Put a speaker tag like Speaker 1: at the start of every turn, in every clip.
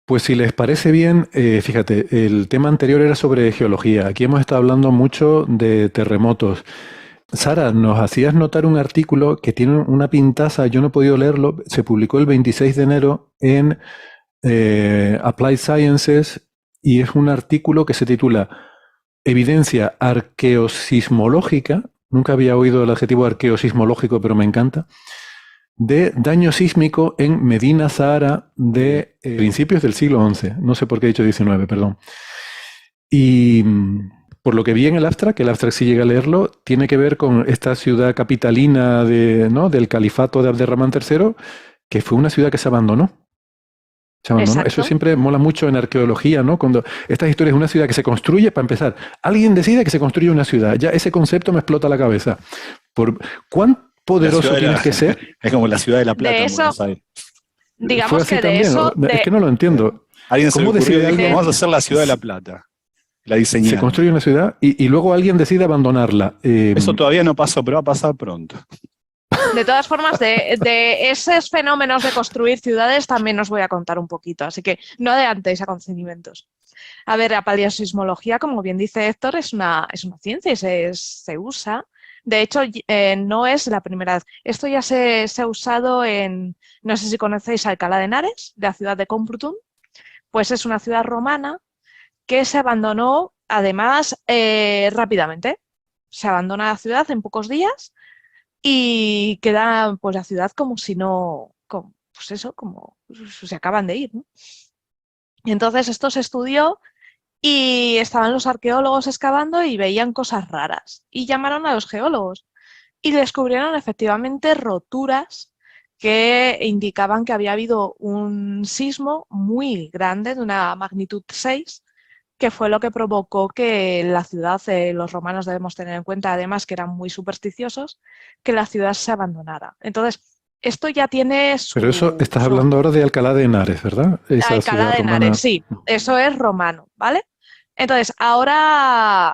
Speaker 1: Pues si les parece bien, fíjate, el tema anterior era sobre geología. Aquí hemos estado hablando mucho de terremotos. Sara, nos hacías notar un artículo que tiene una pintaza, yo no he podido leerlo, se publicó el 26 de enero en Applied Sciences y es un artículo que se titula Evidencia arqueosismológica, nunca había oído el adjetivo arqueosismológico, pero me encanta, de daño sísmico en Medina Zahara de principios del siglo XI. No sé por qué he dicho XIX, perdón. Y por lo que vi en el abstract, que el abstract sí llega a leerlo, tiene que ver con esta ciudad capitalina ¿no? del califato de Abderramán III, que fue una ciudad que se abandonó. Se abandonó. Eso
Speaker 2: Exacto.
Speaker 1: siempre mola mucho en arqueología, ¿no? Cuando estas historias de una ciudad que se construye, para empezar, alguien decide que se construye una ciudad. Ya ese concepto me explota la cabeza. ¿Cuán
Speaker 3: La ciudad
Speaker 1: poderoso
Speaker 3: de
Speaker 1: tienes
Speaker 3: la,
Speaker 1: que ser?
Speaker 3: es como la ciudad de La Plata
Speaker 2: De
Speaker 3: en
Speaker 2: eso,
Speaker 3: Buenos Aires.
Speaker 1: ¿Fue
Speaker 2: digamos
Speaker 1: así
Speaker 2: que de
Speaker 1: también?
Speaker 2: eso,
Speaker 1: Es que no lo entiendo.
Speaker 3: Alguien se le
Speaker 1: ¿Cómo
Speaker 3: ocurrió
Speaker 1: decide
Speaker 3: y dijo,
Speaker 1: alguien?
Speaker 3: vamos a hacer la ciudad de La Plata. La
Speaker 1: Se
Speaker 3: diseñaron.
Speaker 1: construye una ciudad y luego alguien decide abandonarla.
Speaker 3: Eso todavía no pasó, pero va a pasar pronto.
Speaker 2: de todas formas, de esos fenómenos de construir ciudades también os voy a contar un poquito, así que no adelantéis acontecimientos. A ver, la paleosismología, como bien dice Héctor, es una ciencia y se usa. De hecho, no es la primera vez. Esto ya se ha usado no sé si conocéis Alcalá de Henares, de la ciudad de Complutum, pues es una ciudad romana que se abandonó, además, rápidamente. Se abandona la ciudad en pocos días y queda pues la ciudad como si no, pues eso, como se acaban de ir, ¿no? Y entonces esto se estudió y estaban los arqueólogos excavando y veían cosas raras y llamaron a los geólogos y descubrieron efectivamente roturas que indicaban que había habido un sismo muy grande de una magnitud 6, que fue lo que provocó que la ciudad, los romanos debemos tener en cuenta además que eran muy supersticiosos, que la ciudad se abandonara. Entonces, esto ya tiene
Speaker 1: Pero eso,
Speaker 2: su,
Speaker 1: estás
Speaker 2: su
Speaker 1: hablando ahora de Alcalá de Henares, ¿verdad? Esa
Speaker 2: Alcalá
Speaker 1: ciudad
Speaker 2: de Henares,
Speaker 1: romana.
Speaker 2: sí, eso es romano, ¿vale? Entonces, ahora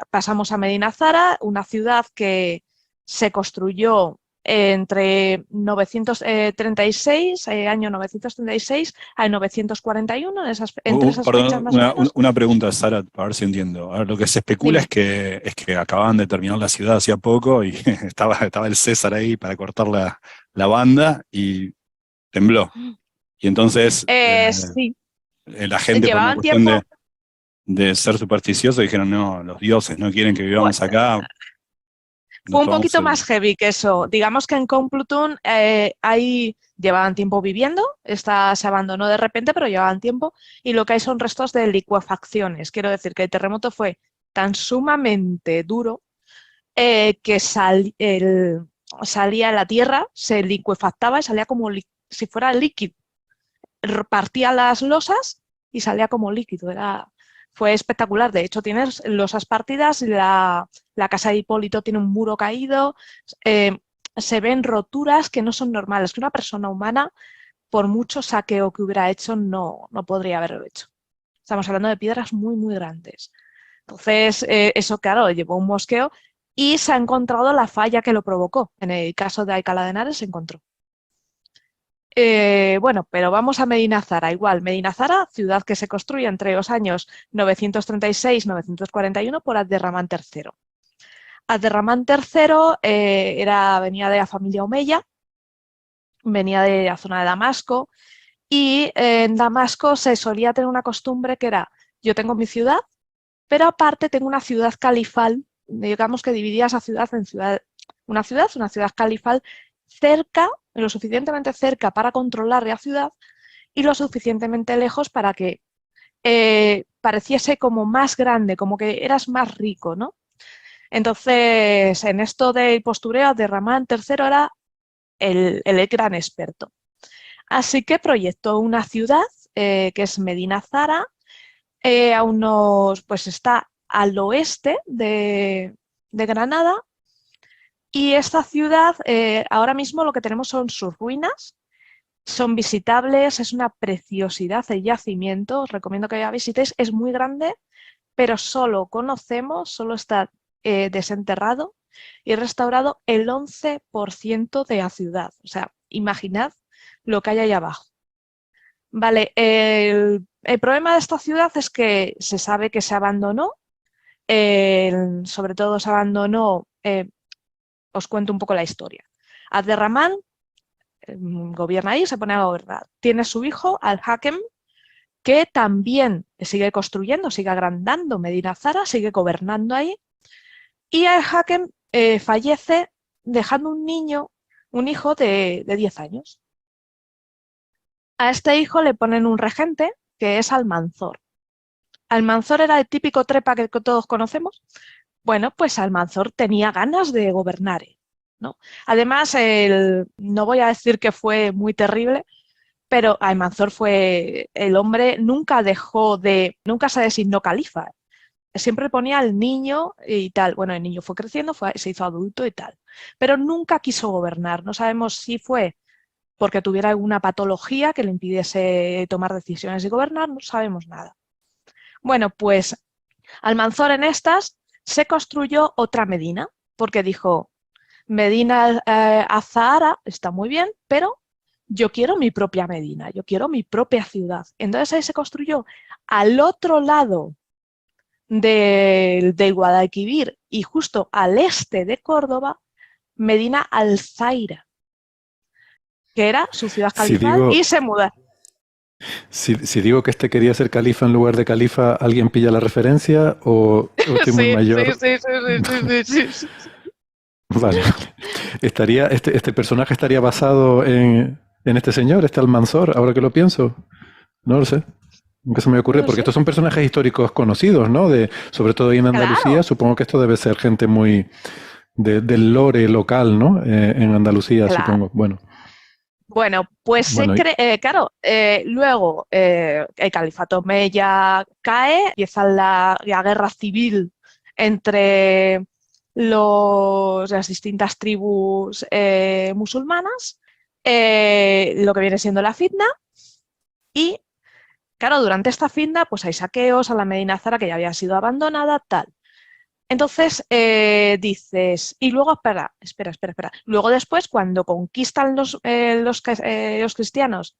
Speaker 2: pasamos a Medina Zara, una ciudad que se construyó entre 936, año 936 al 941, entre esas fechas
Speaker 3: Perdón,
Speaker 2: más o menos.
Speaker 3: una pregunta, Sara, a ver si entiendo. A ver, lo que se especula
Speaker 2: Dime.
Speaker 3: es que acababan de terminar la ciudad hacía poco y estaba el César ahí para cortar la banda y tembló. Y entonces
Speaker 2: Sí,
Speaker 3: la gente, por una
Speaker 2: llevaban
Speaker 3: cuestión
Speaker 2: tiempo.
Speaker 3: de ser supersticioso, dijeron, no, los dioses no quieren que vivamos acá, nos
Speaker 2: Fue un
Speaker 3: tomamos
Speaker 2: poquito más heavy que eso. Digamos que en Complutum ahí llevaban tiempo viviendo, esta se abandonó de repente, pero llevaban tiempo, y lo que hay son restos de licuefacciones. Quiero decir que el terremoto fue tan sumamente duro que salía la tierra, se licuefactaba y salía como si fuera líquido. Partía las losas y salía como líquido. Fue espectacular. De hecho, tienes losas partidas, la casa de Hipólito tiene un muro caído, eh, se ven roturas que no son normales, que una persona humana, por mucho saqueo que hubiera hecho, no podría haberlo hecho. Estamos hablando de piedras muy, muy grandes. Entonces, eso, claro, llevó un mosqueo y se ha encontrado la falla que lo provocó. En el caso de Alcalá de Henares se encontró. Bueno, pero vamos a Medina Zara. Igual, Medina Zara, ciudad que se construye entre los años 936 y 941 por Abderramán III. Abderramán III venía de la familia Omeya, venía de la zona de Damasco, y en Damasco se solía tener una costumbre que era, yo tengo mi ciudad, pero aparte tengo una ciudad califal, digamos que dividía esa ciudad en una ciudad califal cerca, lo suficientemente cerca para controlar la ciudad y lo suficientemente lejos para que pareciese como más grande, como que eras más rico, ¿no? Entonces, en esto del postureo de Ramán III era el gran experto. Así que proyectó una ciudad que es Medina Zara, pues está al oeste de Granada, y esta ciudad ahora mismo lo que tenemos son sus ruinas, son visitables, es una preciosidad el yacimiento, os recomiendo que la visitéis, es muy grande, pero solo está desenterrado y restaurado el 11% de la ciudad. O sea, imaginad lo que hay ahí abajo. Vale, el problema de esta ciudad es que se sabe que se abandonó, sobre todo se abandonó, os cuento un poco la historia. Abderramán gobierna ahí, se pone a gobernar. Tiene su hijo, Al-Hakem, que también sigue construyendo, sigue agrandando Medina Zara, sigue gobernando ahí. Y Al-Hakem fallece dejando un hijo de 10 años. A este hijo le ponen un regente, que es Almanzor. Almanzor era el típico trepa que todos conocemos. Bueno, pues Almanzor tenía ganas de gobernar, ¿no? Además, no voy a decir que fue muy terrible, pero Almanzor fue el hombre, nunca se designó califa. Siempre ponía al niño y tal. Bueno, el niño fue creciendo, se hizo adulto y tal. Pero nunca quiso gobernar. No sabemos si fue porque tuviera alguna patología que le impidiese tomar decisiones y gobernar, no sabemos nada. Bueno, pues Almanzor en estas se construyó otra Medina, porque dijo, Medina Azahara está muy bien, pero yo quiero mi propia Medina, yo quiero mi propia ciudad. Entonces ahí se construyó al otro lado del Guadalquivir y justo al este de Córdoba, Medina Alzaira, que era su ciudad
Speaker 1: Si
Speaker 2: califal,
Speaker 1: digo,
Speaker 2: y se muda.
Speaker 1: si digo que este quería ser califa en lugar de califa, ¿alguien pilla la referencia o estoy muy
Speaker 2: Sí, sí,
Speaker 1: mayor?
Speaker 2: sí, sí, sí, sí.
Speaker 1: Vale. Este personaje estaría basado en este señor, este Almanzor, ahora que lo pienso. No lo sé. Nunca se me ocurre,
Speaker 2: No
Speaker 1: porque
Speaker 2: sé.
Speaker 1: estos son personajes históricos conocidos, ¿no? Sobre todo ahí en Andalucía,
Speaker 2: Claro,
Speaker 1: supongo que esto debe ser gente muy del lore local, ¿no? En Andalucía,
Speaker 2: claro.
Speaker 1: supongo. Bueno,
Speaker 2: Bueno, pues se
Speaker 1: bueno,
Speaker 2: cree, claro, luego el califato omeya cae, empieza la guerra civil entre las distintas tribus musulmanas, lo que viene siendo la fitna, y claro, durante esta fitna pues hay saqueos a la Medina Zara que ya había sido abandonada, tal. Entonces dices, y luego, espera. Luego después, cuando conquistan los cristianos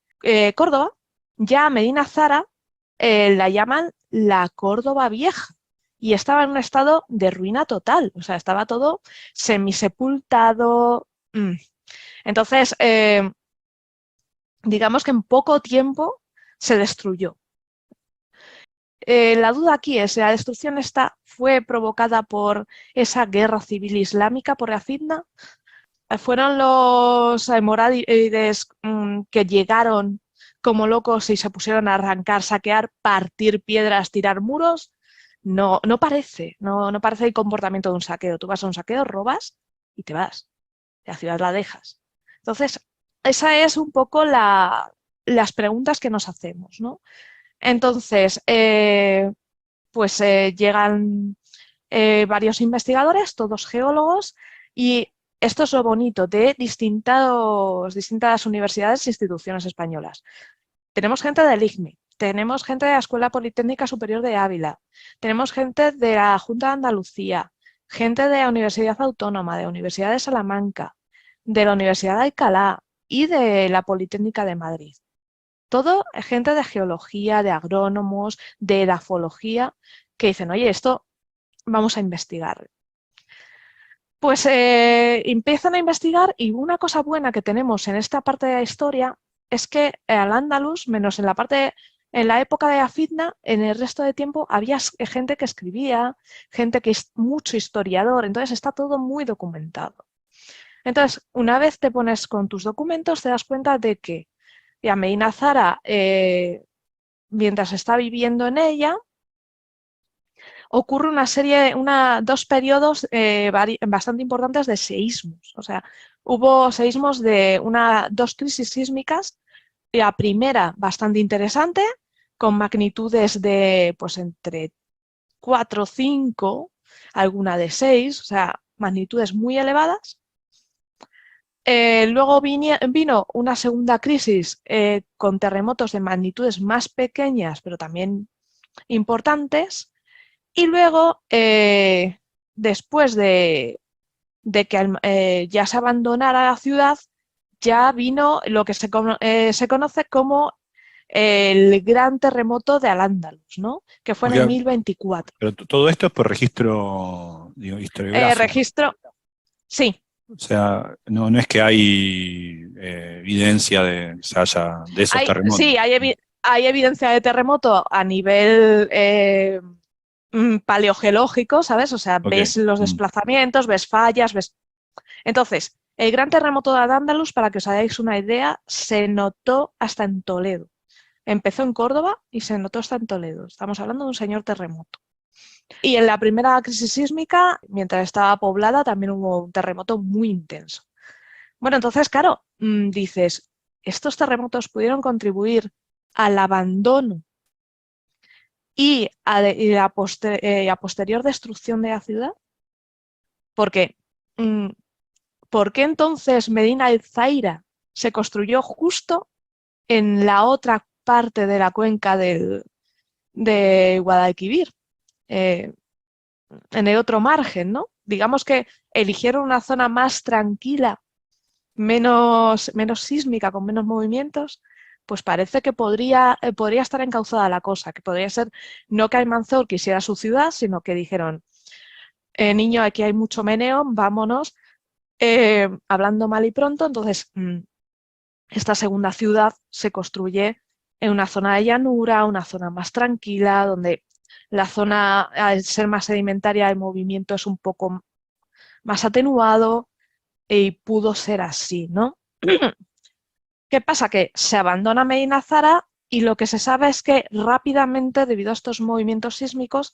Speaker 2: Córdoba, ya Medina Zara la llaman la Córdoba Vieja y estaba en un estado de ruina total, o sea, estaba todo semisepultado. Entonces, digamos que en poco tiempo se destruyó. La duda aquí es, ¿la destrucción fue provocada por esa guerra civil islámica por la fitna? ¿Fueron los almorávides que llegaron como locos y se pusieron a arrancar, saquear, partir piedras, tirar muros? No, no parece, no parece el comportamiento de un saqueo. Tú vas a un saqueo, robas y te vas. La ciudad la dejas. Entonces, esa es un poco las preguntas que nos hacemos, ¿no? Entonces, pues llegan varios investigadores, todos geólogos, y esto es lo bonito de distintas universidades e instituciones españolas. Tenemos gente del IGMI, tenemos gente de la Escuela Politécnica Superior de Ávila, tenemos gente de la Junta de Andalucía, gente de la Universidad Autónoma, de la Universidad de Salamanca, de la Universidad de Alcalá y de la Politécnica de Madrid. Todo gente de geología, de agrónomos, de edafología, que dicen, oye, esto vamos a investigar. Pues empiezan a investigar y una cosa buena que tenemos en esta parte de la historia es que al Andalus, menos en la época de la fitna, en el resto de tiempo había gente que escribía, gente que es mucho historiador, entonces está todo muy documentado. Entonces, una vez te pones con tus documentos, te das cuenta de que Medina Zara, mientras está viviendo en ella, ocurre dos periodos bastante importantes de seísmos. O sea, hubo seísmos dos crisis sísmicas. La primera, bastante interesante, con magnitudes de pues entre 4 o 5, alguna de 6, o sea, magnitudes muy elevadas. Luego vino una segunda crisis con terremotos de magnitudes más pequeñas, pero también importantes. Y luego, después de que ya se abandonara la ciudad, ya vino lo que se conoce como el gran terremoto de Al-Ándalus, ¿no? Que fue en el
Speaker 3: Porque-
Speaker 2: 1024.
Speaker 3: pero todo esto es por registro, digo, historiográfico.
Speaker 2: Registro, sí.
Speaker 3: O sea, no es que hay evidencia de que se haya de esos terremotos.
Speaker 2: Sí, hay evidencia de terremoto a nivel paleogeológico, ¿sabes? O sea,
Speaker 3: Ok.
Speaker 2: ves los
Speaker 3: Mm.
Speaker 2: desplazamientos, ves fallas, ves... Entonces, el gran terremoto de Al-Ándalus, para que os hagáis una idea, se notó hasta en Toledo. Empezó en Córdoba y se notó hasta en Toledo. Estamos hablando de un señor terremoto. Y en la primera crisis sísmica, mientras estaba poblada, también hubo un terremoto muy intenso. Bueno, entonces, claro, dices, ¿estos terremotos pudieron contribuir al abandono y a posterior destrucción de la ciudad? Porque, mm, ¿por qué entonces Medina el Zaira se construyó justo en la otra parte de la cuenca de Guadalquivir? Eh, en el otro margen, ¿no? Digamos que eligieron una zona más tranquila, menos sísmica, con menos movimientos, pues parece que podría estar encauzada la cosa, que podría ser no que Almanzor quisiera su ciudad, sino que dijeron, niño, aquí hay mucho meneo, vámonos, hablando mal y pronto, entonces esta segunda ciudad se construye en una zona de llanura, una zona más tranquila, donde la zona, al ser más sedimentaria, el movimiento es un poco más atenuado y pudo ser así, ¿no? ¿Qué pasa? Que se abandona Medina Zara y lo que se sabe es que rápidamente, debido a estos movimientos sísmicos,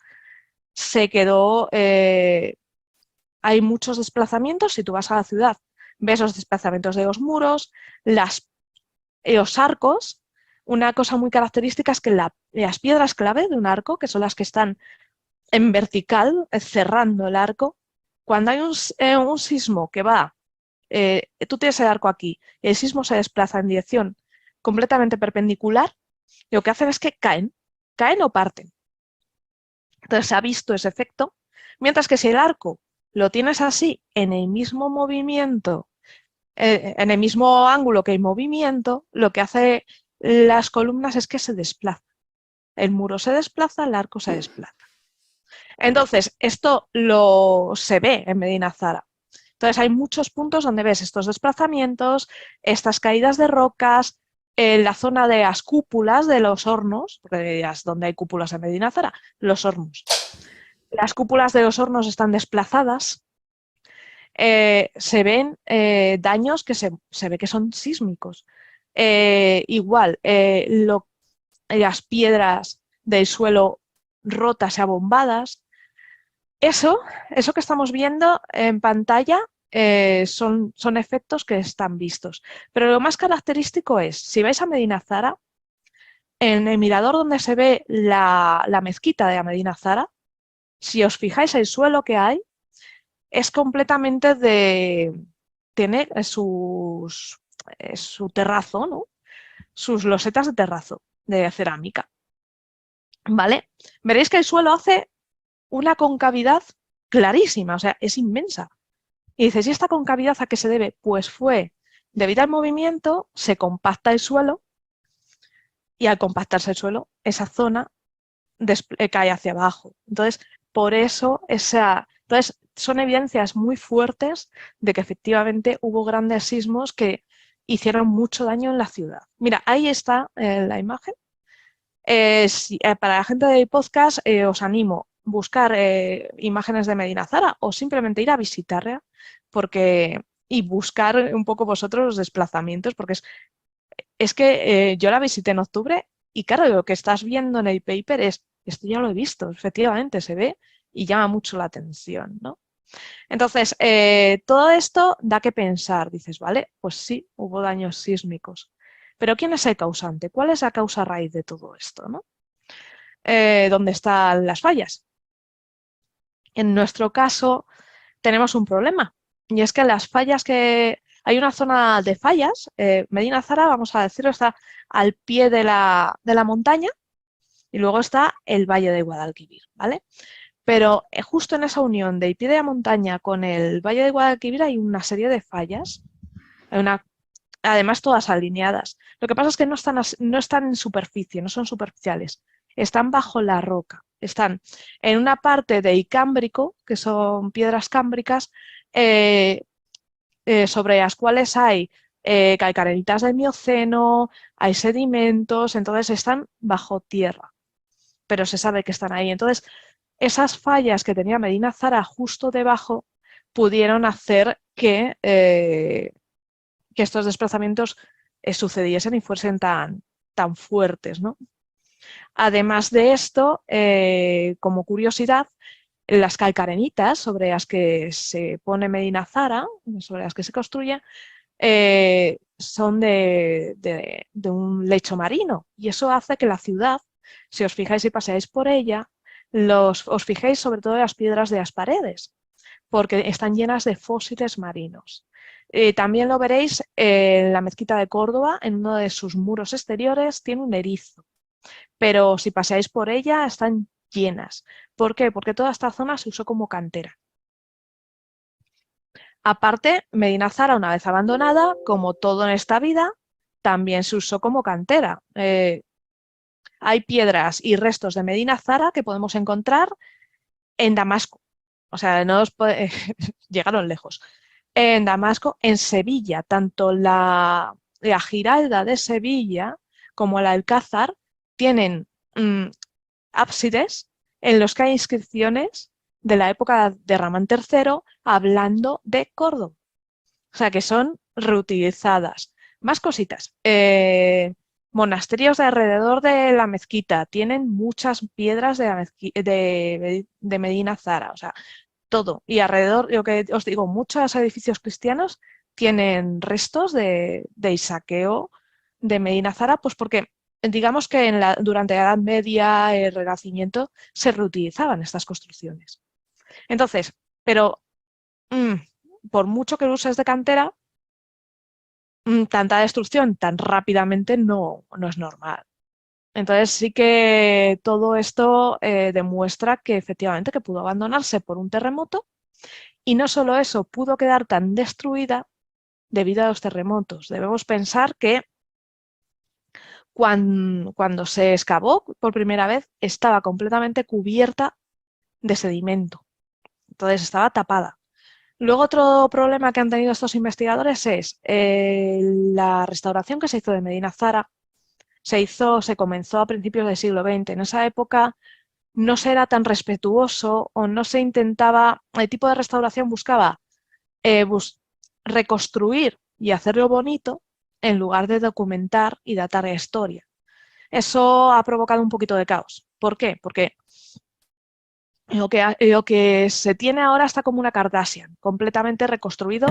Speaker 2: se quedó, hay muchos desplazamientos. Si tú vas a la ciudad, ves los desplazamientos de los muros, los arcos. Una cosa muy característica es que las piedras clave de un arco, que son las que están en vertical, cerrando el arco, cuando hay un sismo que va, tú tienes el arco aquí, el sismo se desplaza en dirección completamente perpendicular, lo que hacen es que caen o parten. Entonces se ha visto ese efecto, mientras que si el arco lo tienes así, en el mismo movimiento, en el mismo ángulo que el movimiento, lo que hace las columnas es que se desplaza. El muro se desplaza, el arco se desplaza. Entonces, esto se ve en Medina Zara. Entonces, hay muchos puntos donde ves estos desplazamientos, estas caídas de rocas, en la zona de las cúpulas de los hornos, porque dirás, ¿dónde hay cúpulas en Medina Zara? Los hornos. Las cúpulas de los hornos están desplazadas. Se ven daños que se ve que son sísmicos. Igual, las piedras del suelo rotas y abombadas. Eso que estamos viendo en pantalla son efectos que están vistos. Pero lo más característico es, si vais a Medina Zara, en el mirador donde se ve la mezquita de la Medina Zara, si os fijáis el suelo que hay, es completamente tiene su terrazo, ¿no? Sus losetas de terrazo, de cerámica. ¿Vale? Veréis que el suelo hace una concavidad clarísima, o sea, es inmensa. Y dices, ¿y esta concavidad a qué se debe? Pues fue, debido al movimiento, se compacta el suelo y al compactarse el suelo, esa zona cae hacia abajo. Entonces, por eso entonces, son evidencias muy fuertes de que efectivamente hubo grandes sismos que hicieron mucho daño en la ciudad. Mira, ahí está la imagen. Para la gente del podcast, os animo a buscar imágenes de Medina Zara o simplemente ir a visitarla y buscar un poco vosotros los desplazamientos, porque es que yo la visité en octubre y claro, lo que estás viendo en el paper esto ya lo he visto, efectivamente se ve y llama mucho la atención, ¿no? Entonces, todo esto da que pensar, dices, vale, pues sí, hubo daños sísmicos, pero ¿quién es el causante? ¿Cuál es la causa raíz de todo esto, no? ¿Dónde están las fallas? En nuestro caso tenemos un problema y es que las fallas hay una zona de fallas, Medina Zara, vamos a decirlo, está al pie de la montaña y luego está el Valle de Guadalquivir, ¿vale? Pero justo en esa unión del pie de la montaña con el Valle de Guadalquivir hay una serie de fallas, hay además todas alineadas. Lo que pasa es que no están en superficie, no son superficiales, están bajo la roca, están en una parte de Icámbrico, que son piedras cámbricas, sobre las cuales hay calcarenitas del Mioceno, hay sedimentos, entonces están bajo tierra, pero se sabe que están ahí. Entonces, esas fallas que tenía Medina Zara justo debajo pudieron hacer que estos desplazamientos sucediesen y fuesen tan fuertes, ¿no? Además de esto, como curiosidad, las calcarenitas sobre las que se pone Medina Zara, sobre las que se construye, son de un lecho marino, y eso hace que la ciudad, si os fijáis y paseáis por ella, os fijéis sobre todo en las piedras de las paredes, porque están llenas de fósiles marinos. También lo veréis en la mezquita de Córdoba, en uno de sus muros exteriores tiene un erizo, pero si paseáis por ella están llenas. ¿Por qué? Porque toda esta zona se usó como cantera. Aparte, Medina Zara, una vez abandonada, como todo en esta vida, también se usó como cantera. Hay piedras y restos de Medina Zara que podemos encontrar en Damasco. O sea, llegaron lejos. En Damasco, en Sevilla, tanto la Giralda de Sevilla como el Alcázar tienen ábsides en los que hay inscripciones de la época de Ramán III hablando de Córdoba. O sea, que son reutilizadas. Más cositas. Monasterios de alrededor de la mezquita tienen muchas piedras de Medina Zara. O sea, todo. Y alrededor, lo que os digo, muchos edificios cristianos tienen restos de saqueo de Medina Zara, pues porque digamos que durante la Edad Media, el Renacimiento, se reutilizaban estas construcciones. Entonces, pero por mucho que lo uses de cantera, tanta destrucción tan rápidamente no es normal. Entonces sí que todo esto demuestra que efectivamente que pudo abandonarse por un terremoto, y no solo eso, pudo quedar tan destruida debido a los terremotos. Debemos pensar que cuando se excavó por primera vez estaba completamente cubierta de sedimento, entonces estaba tapada. Luego otro problema que han tenido estos investigadores es la restauración que se hizo de Medina Zara. Se comenzó a principios del siglo XX. En esa época no se era tan respetuoso o no se intentaba, el tipo de restauración buscaba reconstruir y hacerlo bonito en lugar de documentar y datar la historia. Eso ha provocado un poquito de caos. ¿Por qué? Porque lo que se tiene ahora está como una Kardashian, completamente reconstruido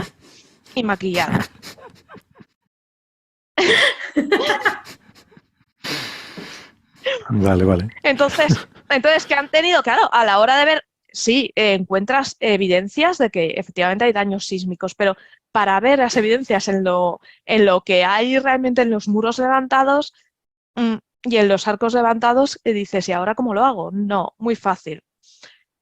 Speaker 2: y maquillado.
Speaker 1: Vale.
Speaker 2: Entonces, ¿qué han tenido? Claro, a la hora de ver, sí, encuentras evidencias de que efectivamente hay daños sísmicos, pero para ver las evidencias en lo que hay realmente en los muros levantados y en los arcos levantados, dices, ¿y ahora cómo lo hago? No, muy fácil.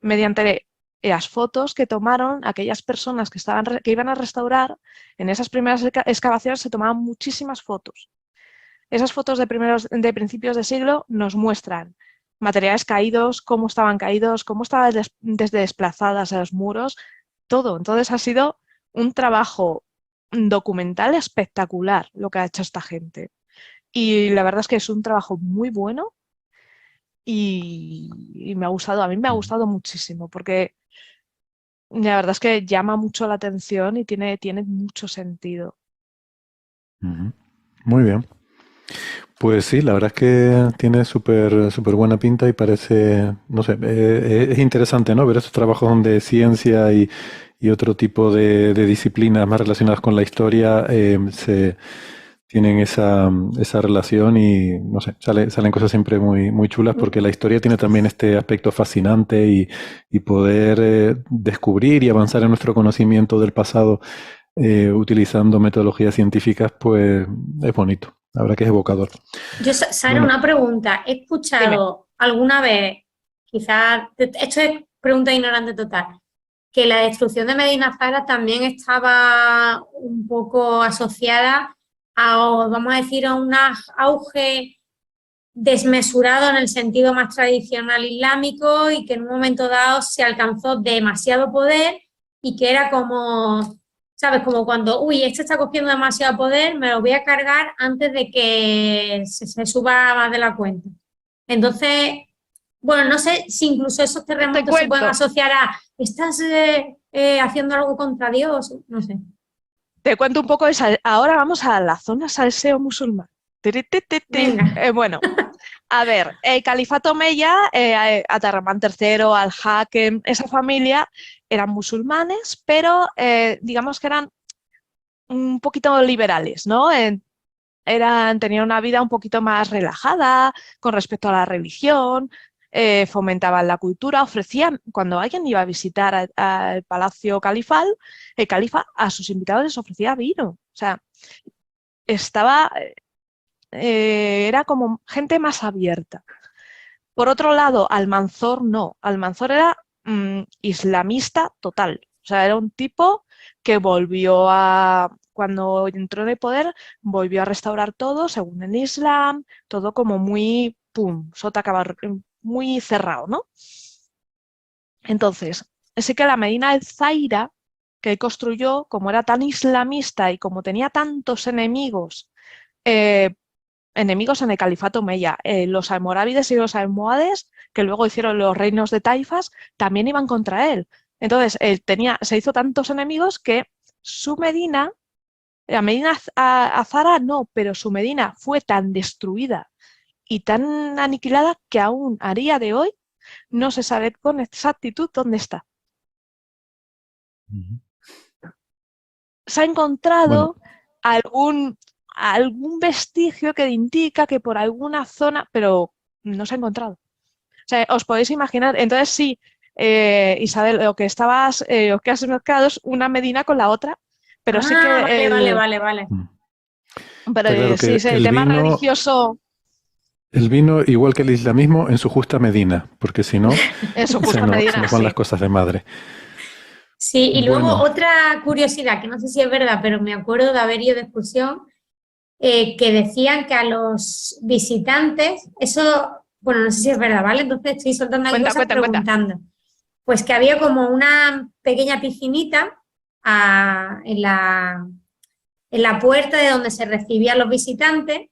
Speaker 2: Mediante las fotos que tomaron aquellas personas que iban a restaurar, en esas primeras excavaciones se tomaban muchísimas fotos. Esas fotos de principios de siglo nos muestran materiales caídos, cómo estaban desplazadas a los muros, todo. Entonces ha sido un trabajo documental espectacular lo que ha hecho esta gente. Y la verdad es que es un trabajo muy bueno y me ha gustado, a mí me ha gustado muchísimo porque la verdad es que llama mucho la atención y tiene mucho sentido.
Speaker 1: Muy bien. Pues sí, la verdad es que tiene súper buena pinta y parece, no sé, es interesante, ¿no? Ver estos trabajos de ciencia y otro tipo de disciplinas más relacionadas con la historia se tienen esa relación y, no sé, salen cosas siempre muy chulas porque la historia tiene también este aspecto fascinante y poder descubrir y avanzar en nuestro conocimiento del pasado utilizando metodologías científicas, pues es bonito. La verdad que es evocador.
Speaker 4: Yo, Sara,
Speaker 1: Bueno,
Speaker 4: una pregunta. He escuchado alguna vez, quizás, esto es pregunta ignorante total, que la destrucción de Medina Zara también estaba un poco asociada vamos a decir, a un auge desmesurado en el sentido más tradicional islámico y que en un momento dado se alcanzó demasiado poder y que era como, ¿sabes? Como cuando, uy, este está cogiendo demasiado poder, me lo voy a cargar antes de que se suba más de la cuenta. Entonces, bueno, no sé si incluso esos terremotos se pueden asociar a, ¿estás haciendo algo contra Dios? No sé.
Speaker 2: Te cuento un poco de ahora vamos a la zona salseo musulmán. Bueno, a ver, el califato Omeya, Atarrahmán III, Al-Hakem, esa familia eran musulmanes, pero digamos que eran un poquito liberales, ¿no? Tenían una vida un poquito más relajada con respecto a la religión, fomentaban la cultura, ofrecían, cuando alguien iba a visitar al palacio califal, el califa a sus invitados les ofrecía vino. O sea, era como gente más abierta. Por otro lado, Almanzor no. Almanzor era islamista total. O sea, era un tipo que cuando entró en el poder, volvió a restaurar todo según el Islam, todo como muy, muy cerrado, ¿no? Entonces, sí que la Medina de Zaira, que él construyó, como era tan islamista y como tenía tantos enemigos en el califato Omeya, los almorávides y los almohades, que luego hicieron los reinos de taifas, también iban contra él. Entonces, se hizo tantos enemigos que su Medina, la Medina Azara no, pero su Medina fue tan destruida y tan aniquilada que aún a día de hoy no se sabe con exactitud dónde está. Se ha encontrado algún vestigio que indica que por alguna zona, pero no se ha encontrado. O sea, os podéis imaginar, entonces sí, Isabel, lo que has mezclado es una Medina con la otra, pero sí que
Speaker 4: vale.
Speaker 2: Pero
Speaker 1: claro
Speaker 2: sí,
Speaker 1: que
Speaker 2: el tema religioso
Speaker 1: el vino, igual que el islamismo, en su justa medida, porque si no,
Speaker 2: en su
Speaker 1: se
Speaker 2: justa
Speaker 1: nos
Speaker 2: medida,
Speaker 1: van
Speaker 2: sí.
Speaker 1: las cosas de madre.
Speaker 4: Sí, y luego
Speaker 1: Bueno,
Speaker 4: otra curiosidad, que no sé si es verdad, pero me acuerdo de haber ido de excursión, que decían que a los visitantes, eso, bueno, no sé si es verdad, ¿vale? Entonces estoy soltando aquí cosas preguntando. Pues que había como una pequeña piscinita en la puerta de donde se recibían los visitantes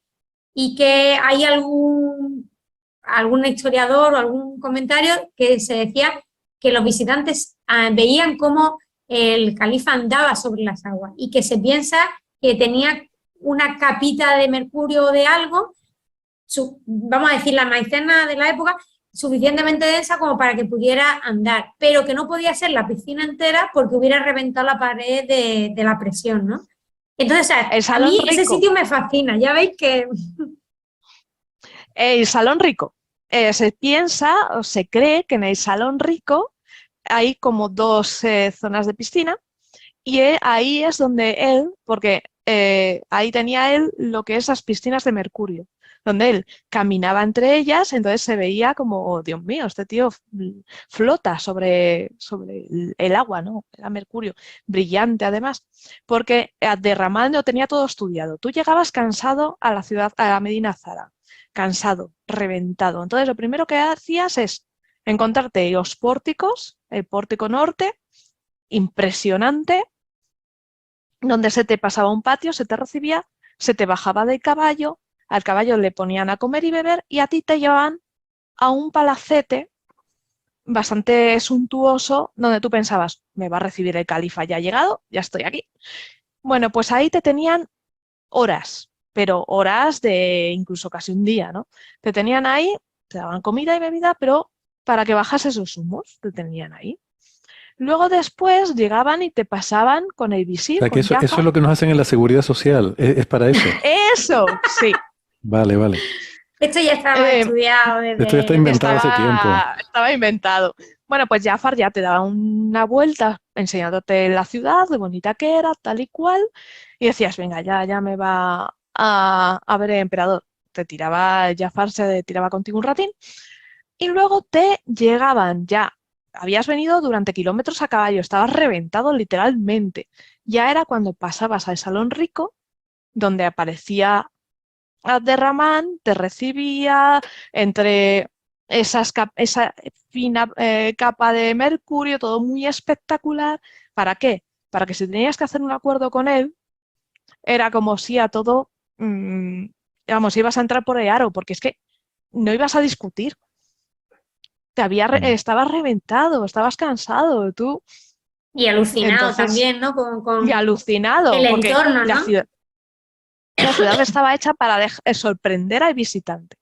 Speaker 4: y que hay algún historiador o algún comentario que se decía que los visitantes veían cómo el califa andaba sobre las aguas y que se piensa que tenía una capita de mercurio o de algo, vamos a decir la maicena de la época, suficientemente densa como para que pudiera andar, pero que no podía ser la piscina entera porque hubiera reventado la pared de la presión, ¿no? Entonces, a mí ese sitio me fascina, ya veis que...
Speaker 2: El Salón Rico. Se piensa o se cree que en el Salón Rico hay como dos zonas de piscina y ahí es donde él, porque ahí tenía él lo que es las piscinas de mercurio, donde él caminaba entre ellas, entonces se veía como, oh, Dios mío, este tío flota sobre el agua, ¿no? Era mercurio, brillante además, porque Abderramán lo tenía todo estudiado. Tú llegabas cansado a la ciudad, a la Medina Zara, cansado, reventado. Entonces lo primero que hacías es encontrarte los pórticos, el pórtico norte, impresionante, donde se te pasaba un patio, se te recibía, se te bajaba del caballo, al caballo le ponían a comer y beber y a ti te llevaban a un palacete bastante suntuoso donde tú pensabas, me va a recibir el califa, ya ha llegado, ya estoy aquí. Bueno, pues ahí te tenían horas, pero horas de incluso casi un día, ¿no? Te tenían ahí, te daban comida y bebida, pero para que bajases los humos, te tenían ahí. Luego después llegaban y te pasaban con el visir,
Speaker 1: o sea, que
Speaker 2: con
Speaker 1: eso
Speaker 2: Jafar.
Speaker 1: es lo que nos hacen en la seguridad social, es para eso.
Speaker 2: Eso, sí.
Speaker 1: Vale.
Speaker 4: Esto ya estaba estudiado desde...
Speaker 1: Esto ya está inventado hace tiempo.
Speaker 2: Estaba inventado. Bueno, pues Jafar ya te daba una vuelta enseñándote la ciudad, de bonita que era, tal y cual, y decías, venga, ya me va a ver el emperador. Jafar se tiraba contigo un ratín, y luego te llegaban ya. Habías venido durante kilómetros a caballo, estabas reventado literalmente. Ya era cuando pasabas al Salón Rico, donde aparecía Abderramán, te recibía entre esa fina capa de mercurio, todo muy espectacular. ¿Para qué? Para que si tenías que hacer un acuerdo con él, era como si a todo, vamos, ibas a entrar por el aro, porque es que no ibas a discutir. Estabas reventado, estabas cansado, tú.
Speaker 4: Y alucinado
Speaker 2: Entonces,
Speaker 4: también, ¿no?
Speaker 2: Y alucinado.
Speaker 4: el
Speaker 2: porque
Speaker 4: entorno, ¿no?
Speaker 2: La ciudad estaba hecha para sorprender al visitante.